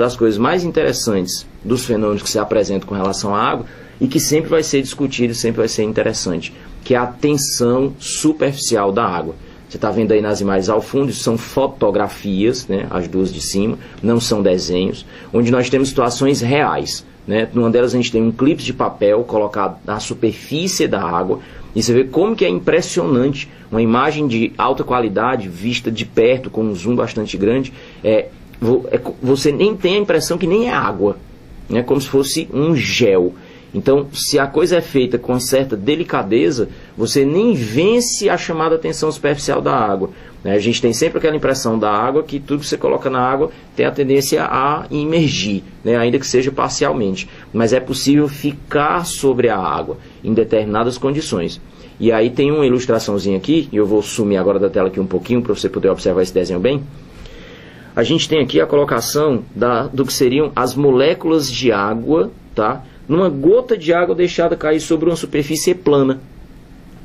das coisas mais interessantes dos fenômenos que se apresentam com relação à água e que sempre vai ser discutido, sempre vai ser interessante, que é a tensão superficial da água. Você está vendo aí nas imagens ao fundo, isso são fotografias, né, as duas de cima, não são desenhos, onde nós temos situações reais. Né? Numa delas a gente tem um clipe de papel colocado na superfície da água, e você vê como que é impressionante, uma imagem de alta qualidade, vista de perto, com um zoom bastante grande, você nem tem a impressão que nem é água, né? Como se fosse um gel. Então, se a coisa é feita com certa delicadeza, você nem vence a chamada tensão superficial da água. A gente tem sempre aquela impressão da água que tudo que você coloca na água tem a tendência a imergir, né? Ainda que seja parcialmente. Mas é possível ficar sobre a água em determinadas condições. E aí tem uma ilustraçãozinha aqui, e eu vou sumir agora da tela aqui um pouquinho para você poder observar esse desenho bem. A gente tem aqui a colocação do que seriam as moléculas de água, tá? Numa gota de água deixada cair sobre uma superfície plana.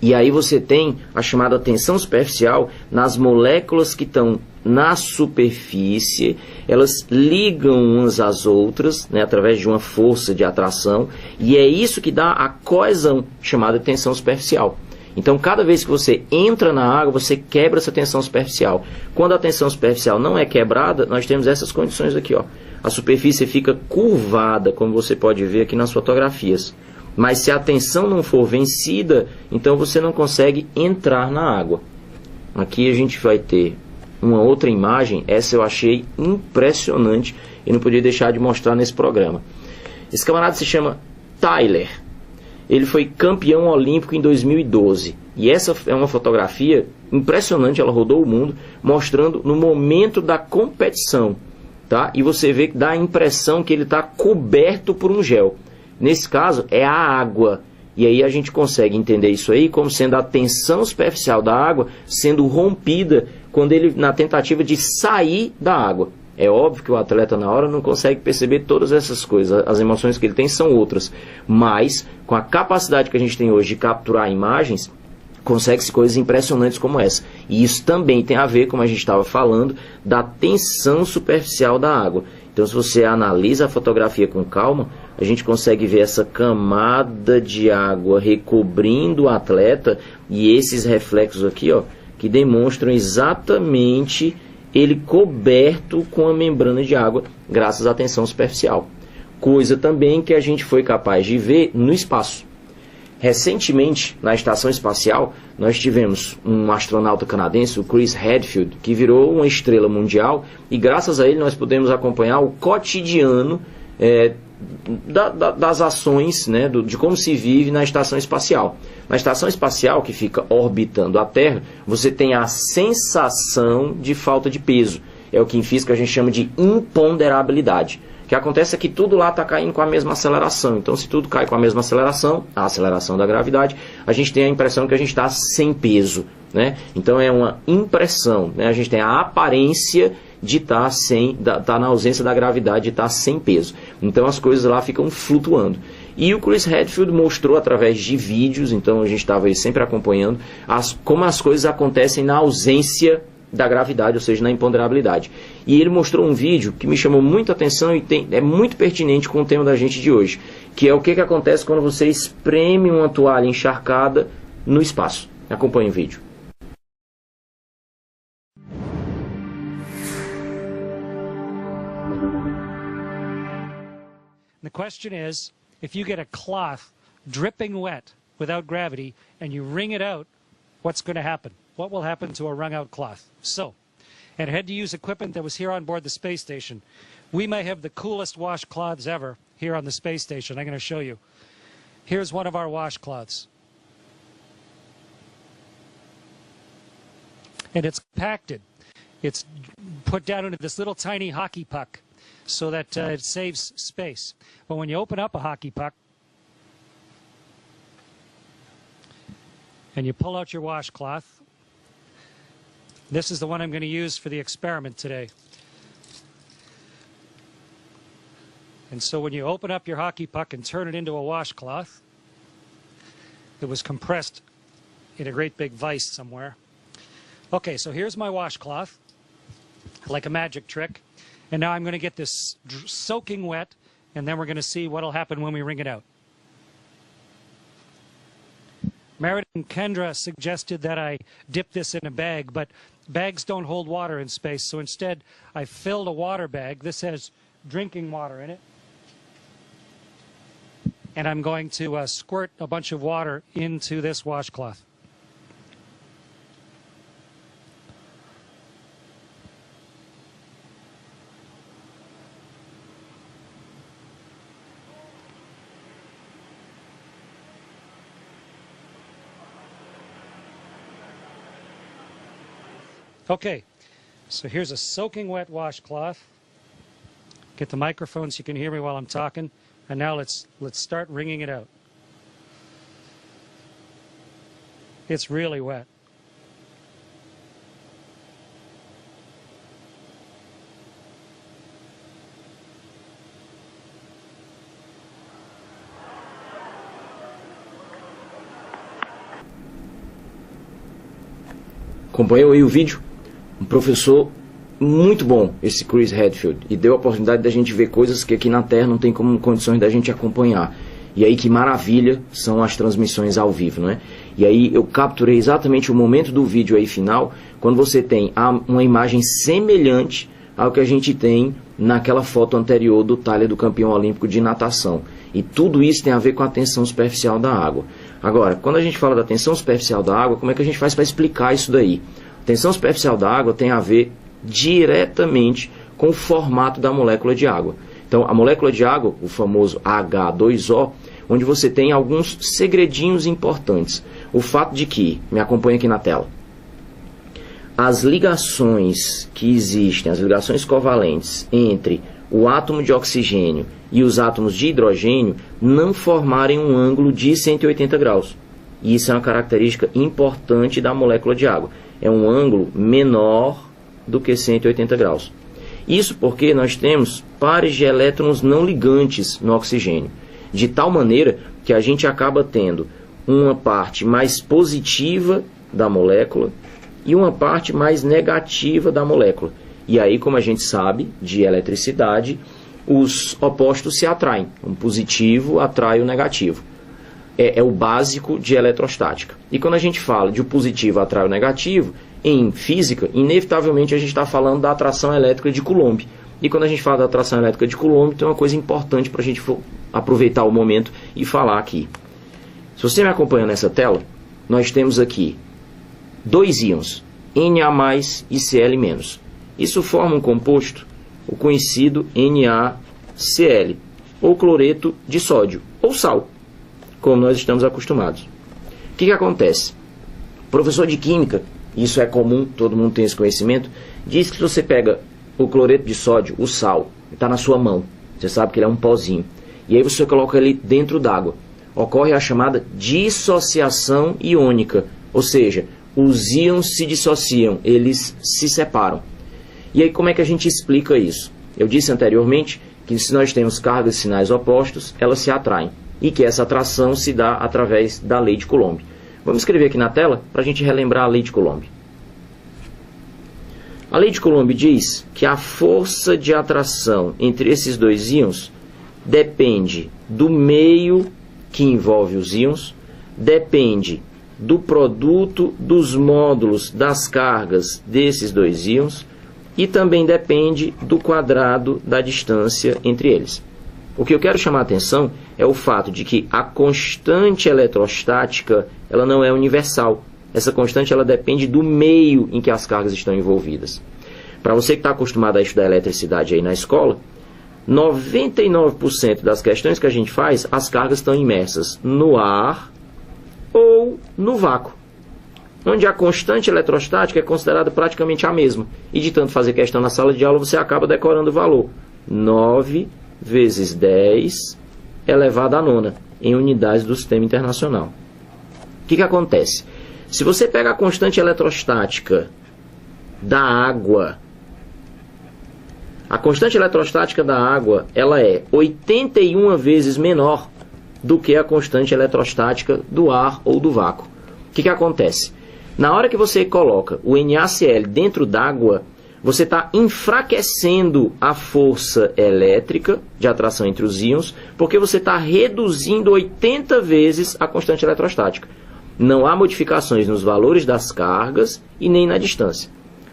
E aí você tem a chamada tensão superficial nas moléculas que estão na superfície, elas ligam umas às outras, né, através de uma força de atração, e é isso que dá a coesão, chamada tensão superficial. Então, cada vez que você entra na água, você quebra essa tensão superficial. Quando a tensão superficial não é quebrada, nós temos essas condições aqui, ó. A superfície fica curvada, como você pode ver aqui nas fotografias. Mas se a tensão não for vencida, então você não consegue entrar na água. Aqui a gente vai ter uma outra imagem, essa eu achei impressionante e não podia deixar de mostrar nesse programa. Esse camarada se chama Tyler. Ele foi campeão olímpico em 2012. E essa é uma fotografia impressionante, ela rodou o mundo, mostrando no momento da competição. Tá? E você vê que dá a impressão que ele está coberto por um gel. Nesse caso, é a água. E aí a gente consegue entender isso aí como sendo a tensão superficial da água sendo rompida quando ele, na tentativa de sair da água. É óbvio que o atleta na hora não consegue perceber todas essas coisas. As emoções que ele tem são outras. Mas, com a capacidade que a gente tem hoje de capturar imagens, consegue-se coisas impressionantes como essa. E isso também tem a ver, como a gente estava falando, da tensão superficial da água. Então, se você analisa a fotografia com calma, a gente consegue ver essa camada de água recobrindo o atleta e esses reflexos aqui, ó, que demonstram exatamente ele coberto com a membrana de água, graças à tensão superficial. Coisa também que a gente foi capaz de ver no espaço. Recentemente, na estação espacial, nós tivemos um astronauta canadense, o Chris Hadfield, que virou uma estrela mundial, e graças a ele nós pudemos acompanhar o cotidiano das ações, né, de como se vive na estação espacial. Na estação espacial, que fica orbitando a Terra, você tem a sensação de falta de peso. É o que em física a gente chama de imponderabilidade. O que acontece é que tudo lá está caindo com a mesma aceleração. Então, se tudo cai com a mesma aceleração, a aceleração da gravidade, a gente tem a impressão que a gente está sem peso, né? Então, é uma impressão, né? A gente tem a aparência de estar na ausência da gravidade, de estar sem peso. Então, as coisas lá ficam flutuando. E o Chris Hadfield mostrou através de vídeos, então a gente estava aí sempre acompanhando, como as coisas acontecem na ausência da gravidade, ou seja, na imponderabilidade. E ele mostrou um vídeo que me chamou muita atenção e é muito pertinente com o tema da gente de hoje, que é o que acontece quando você espreme uma toalha encharcada no espaço. Acompanhe o vídeo. The question is, if you get a cloth dripping wet without gravity and you wring it out, what's going to happen? What will happen to a wrung out cloth? So, and I had to use equipment that was here on board the space station. We may have the coolest washcloths ever here on the space station. I'm going to show you. Here's one of our washcloths. And it's compacted. It's put down into this little tiny hockey puck so that it saves space. But when you open up a hockey puck and you pull out your washcloth, this is the one I'm going to use for the experiment today. And so when you open up your hockey puck and turn it into a washcloth, it was compressed in a great big vise somewhere. Okay, so here's my washcloth, like a magic trick. And now I'm going to get this soaking wet, and then we're going to see what will happen when we wring it out. Meredith and Kendra suggested that I dip this in a bag, but bags don't hold water in space, so instead I filled a water bag. This has drinking water in it. And I'm going to squirt a bunch of water into this washcloth. Okay, so here's a soaking wet washcloth. Get the microphone so you can hear me while I'm talking. And now let's start wringing it out. It's really wet. Acompanhou aí o vídeo? Um professor muito bom, esse Chris Hadfield, e deu a oportunidade da gente ver coisas que aqui na Terra não tem como condições da gente acompanhar. E aí que maravilha são as transmissões ao vivo, não é? E aí eu capturei exatamente o momento do vídeo aí final, quando você tem uma imagem semelhante ao que a gente tem naquela foto anterior do talha do campeão olímpico de natação. E tudo isso tem a ver com a tensão superficial da água. Agora, quando a gente fala da tensão superficial da água, como é que a gente faz para explicar isso daí? A tensão superficial da água tem a ver diretamente com o formato da molécula de água. Então, a molécula de água, o famoso H2O, onde você tem alguns segredinhos importantes. O fato de que, me acompanha aqui na tela, as ligações que existem, as ligações covalentes entre o átomo de oxigênio e os átomos de hidrogênio não formarem um ângulo de 180 graus. E isso é uma característica importante da molécula de água. É um ângulo menor do que 180 graus. Isso porque nós temos pares de elétrons não ligantes no oxigênio, de tal maneira que a gente acaba tendo uma parte mais positiva da molécula e uma parte mais negativa da molécula. E aí, como a gente sabe de eletricidade, os opostos se atraem. Um positivo atrai o negativo. É o básico de eletrostática. E quando a gente fala de o positivo atrai o negativo, em física, inevitavelmente a gente está falando da atração elétrica de Coulomb. E quando a gente fala da atração elétrica de Coulomb, tem uma coisa importante para a gente aproveitar o momento e falar aqui. Se você me acompanha nessa tela, nós temos aqui dois íons, Na+ e Cl-. Isso forma um composto, o conhecido NaCl, ou cloreto de sódio, ou sal, como nós estamos acostumados. O que acontece? O professor de química, isso é comum, todo mundo tem esse conhecimento, diz que se você pega o cloreto de sódio, o sal, está na sua mão, você sabe que ele é um pozinho, e aí você coloca ele dentro d'água, ocorre a chamada dissociação iônica, ou seja, os íons se dissociam, eles se separam. E aí como é que a gente explica isso? Eu disse anteriormente que se nós temos cargas e sinais opostos, elas se atraem, e que essa atração se dá através da lei de Coulomb. Vamos escrever aqui na tela para a gente relembrar a lei de Coulomb. A lei de Coulomb diz que a força de atração entre esses dois íons depende do meio que envolve os íons, depende do produto dos módulos das cargas desses dois íons e também depende do quadrado da distância entre eles. O que eu quero chamar a atenção é o fato de que a constante eletrostática ela não é universal. Essa constante ela depende do meio em que as cargas estão envolvidas. Para você que está acostumado a estudar eletricidade aí na escola, 99% das questões que a gente faz, as cargas estão imersas no ar ou no vácuo, onde a constante eletrostática é considerada praticamente a mesma. E de tanto fazer questão na sala de aula, você acaba decorando o valor. 9 vezes 10 elevado à nona, em unidades do sistema internacional. O que acontece? Se você pega a constante eletrostática da água, a constante eletrostática da água ela é 81 vezes menor do que a constante eletrostática do ar ou do vácuo. O que acontece? Na hora que você coloca o NaCl dentro d'água, você está enfraquecendo a força elétrica de atração entre os íons, porque você está reduzindo 80 vezes a constante eletrostática. Não há modificações nos valores das cargas e nem na distância.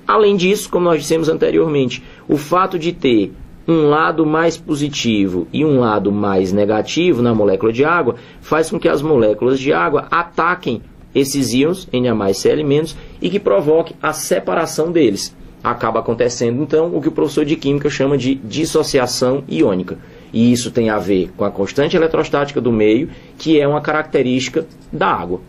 Além disso, como nós dissemos anteriormente, o fato de ter um lado mais positivo e um lado mais negativo na molécula de água faz com que as moléculas de água ataquem esses íons, Na+Cl-, e que provoque a separação deles. Acaba acontecendo, então, o que o professor de Química chama de dissociação iônica. E isso tem a ver com a constante eletrostática do meio, que é uma característica da água.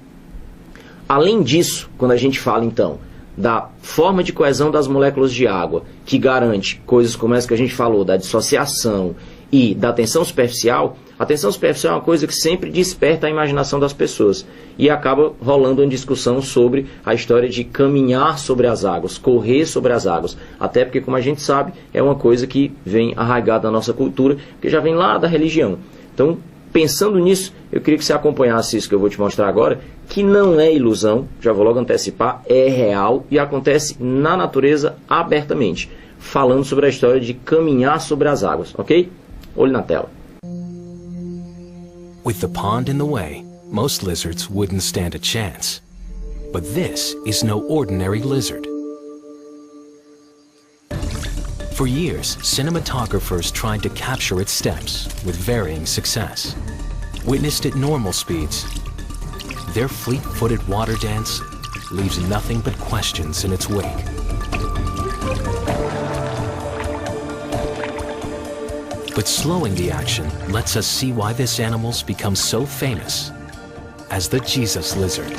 Além disso, quando a gente fala, então, da forma de coesão das moléculas de água, que garante coisas como essa que a gente falou, da dissociação e da tensão superficial, a tensão superficial é uma coisa que sempre desperta a imaginação das pessoas e acaba rolando uma discussão sobre a história de caminhar sobre as águas, correr sobre as águas, até porque, como a gente sabe, é uma coisa que vem arraigada na nossa cultura, que já vem lá da religião. Então, pensando nisso, eu queria que você acompanhasse isso que eu vou te mostrar agora, que não é ilusão, já vou logo antecipar, é real e acontece na natureza abertamente, falando sobre a história de caminhar sobre as águas, ok? Olhe na tela. With the pond in the way, most lizards wouldn't stand a chance. But this is no ordinary lizard. For years, cinematographers tried to capture its steps with varying success. Witnessed at normal speeds, their fleet-footed water dance leaves nothing but questions in its wake. But slowing the action lets us see why this animal's become so famous as the Jesus lizard.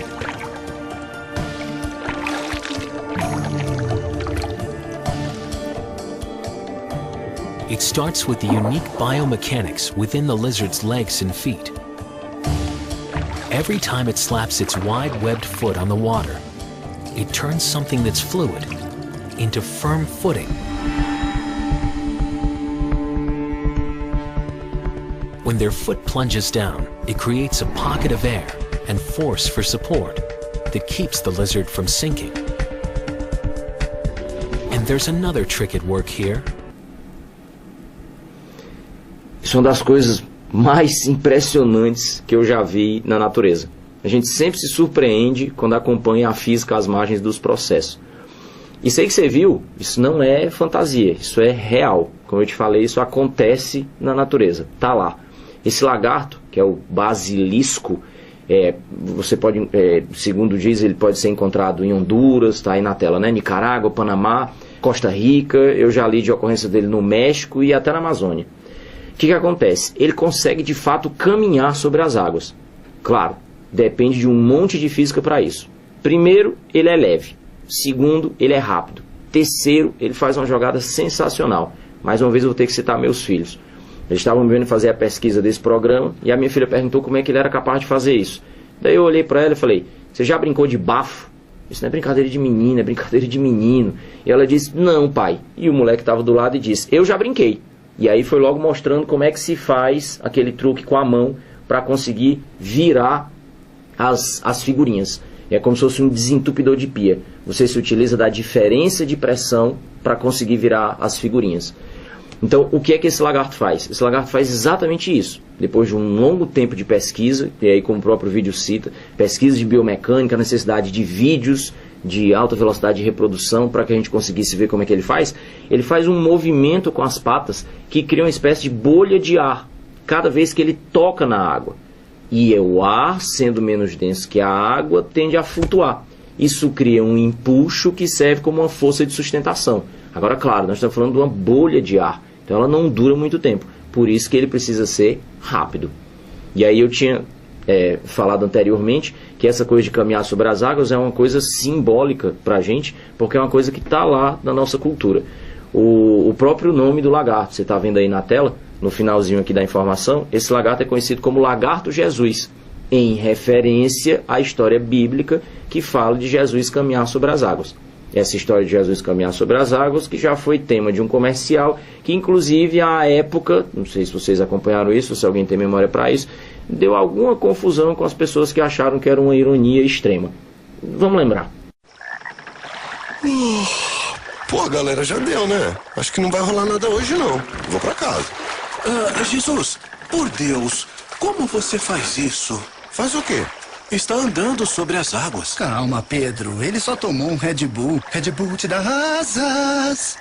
It starts with the unique biomechanics within the lizard's legs and feet. Every time it slaps its wide-webbed foot on the water, it turns something that's fluid into firm footing. When their foot plunges down, it creates a pocket of air and force for support that keeps the lizard from sinking. And there's another trick at work here. Isso é uma das coisas mais impressionantes que eu já vi na natureza. A gente sempre se surpreende quando acompanha a física às margens dos processos. Isso aí que você viu, isso não é fantasia, isso é real. Como eu te falei, isso acontece na natureza, tá lá. Esse lagarto, que é o basilisco, você pode, segundo diz, ele pode ser encontrado em Honduras, está aí na tela, né? Nicarágua, Panamá, Costa Rica, eu já li de ocorrência dele no México e até na Amazônia. O que acontece? Ele consegue de fato caminhar sobre as águas. Claro, depende de um monte de física para isso. Primeiro, ele é leve. Segundo, ele é rápido. Terceiro, ele faz uma jogada sensacional. Mais uma vez eu vou ter que citar meus filhos. Eles estavam vendo fazer a pesquisa desse programa e a minha filha perguntou como é que ele era capaz de fazer isso. Daí eu olhei para ela e falei, você já brincou de bafo? Isso não é brincadeira de menina, é brincadeira de menino. E ela disse, não, pai. E o moleque estava do lado e disse, eu já brinquei. E aí foi logo mostrando como é que se faz aquele truque com a mão para conseguir virar as figurinhas. É como se fosse um desentupidor de pia. Você se utiliza da diferença de pressão para conseguir virar as figurinhas. Então, o que é que esse lagarto faz? Esse lagarto faz exatamente isso. Depois de um longo tempo de pesquisa, e aí como o próprio vídeo cita, pesquisa de biomecânica, necessidade de vídeos de alta velocidade de reprodução para que a gente conseguisse ver como é que ele faz um movimento com as patas que cria uma espécie de bolha de ar cada vez que ele toca na água. E o ar, sendo menos denso que a água, tende a flutuar. Isso cria um empuxo que serve como uma força de sustentação. Agora, claro, nós estamos falando de uma bolha de ar, então ela não dura muito tempo. Por isso que ele precisa ser rápido. E aí eu tinha falado anteriormente que essa coisa de caminhar sobre as águas é uma coisa simbólica para a gente, porque é uma coisa que está lá na nossa cultura. O próprio nome do lagarto, você está vendo aí na tela, no finalzinho aqui da informação, esse lagarto é conhecido como lagarto Jesus, em referência à história bíblica que fala de Jesus caminhar sobre as águas. Essa história de Jesus caminhar sobre as águas, que já foi tema de um comercial, que inclusive à época, não sei se vocês acompanharam isso, se alguém tem memória para isso, deu alguma confusão com as pessoas que acharam que era uma ironia extrema. Vamos lembrar. Pô, galera, já deu, né? Acho que não vai rolar nada hoje, não. Vou pra casa. Jesus, por Deus, como você faz isso? Faz o quê? Está andando sobre as águas. Calma, Pedro. Ele só tomou um Red Bull. Red Bull te dá asas.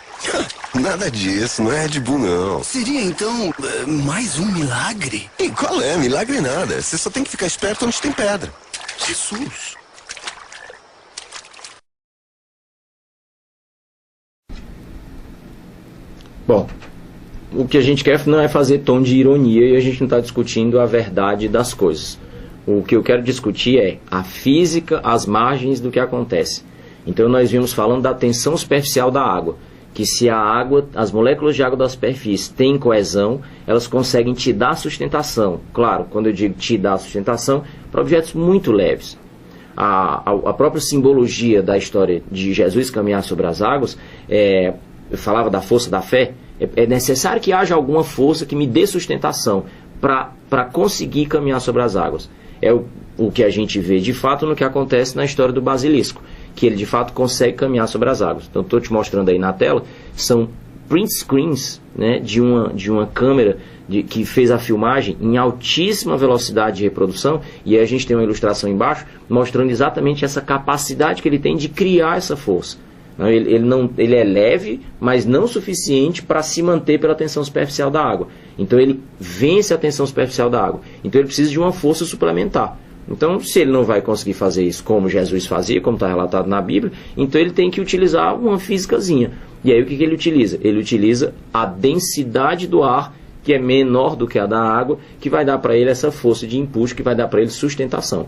Nada disso, não é Red Bull, não. Seria, então, mais um milagre? E qual é? Milagre nada. Você só tem que ficar esperto onde tem pedra. Jesus. Bom, o que a gente quer não é fazer tom de ironia e a gente não está discutindo a verdade das coisas. O que eu quero discutir é a física, as margens do que acontece. Então nós vimos falando da tensão superficial da água, que se a água, as moléculas de água da superfície têm coesão, elas conseguem te dar sustentação. Claro, quando eu digo te dar sustentação, para objetos muito leves. A própria simbologia da história de Jesus caminhar sobre as águas, eu falava da força da fé, é necessário que haja alguma força que me dê sustentação para conseguir caminhar sobre as águas. É o que a gente vê de fato no que acontece na história do basilisco, que ele de fato consegue caminhar sobre as águas. Então estou te mostrando aí na tela, são print screens, né, de uma câmera que fez a filmagem em altíssima velocidade de reprodução, e aí a gente tem uma ilustração embaixo mostrando exatamente essa capacidade que ele tem de criar essa força. Ele é leve, mas não suficiente para se manter pela tensão superficial da água. Então ele vence a tensão superficial da água. Então ele precisa de uma força suplementar. Então, se ele não vai conseguir fazer isso como Jesus fazia, como está relatado na Bíblia, então ele tem que utilizar uma físicazinha. E aí o que ele utiliza? Ele utiliza a densidade do ar, que é menor do que a da água, que vai dar para ele essa força de empuxo, que vai dar para ele sustentação.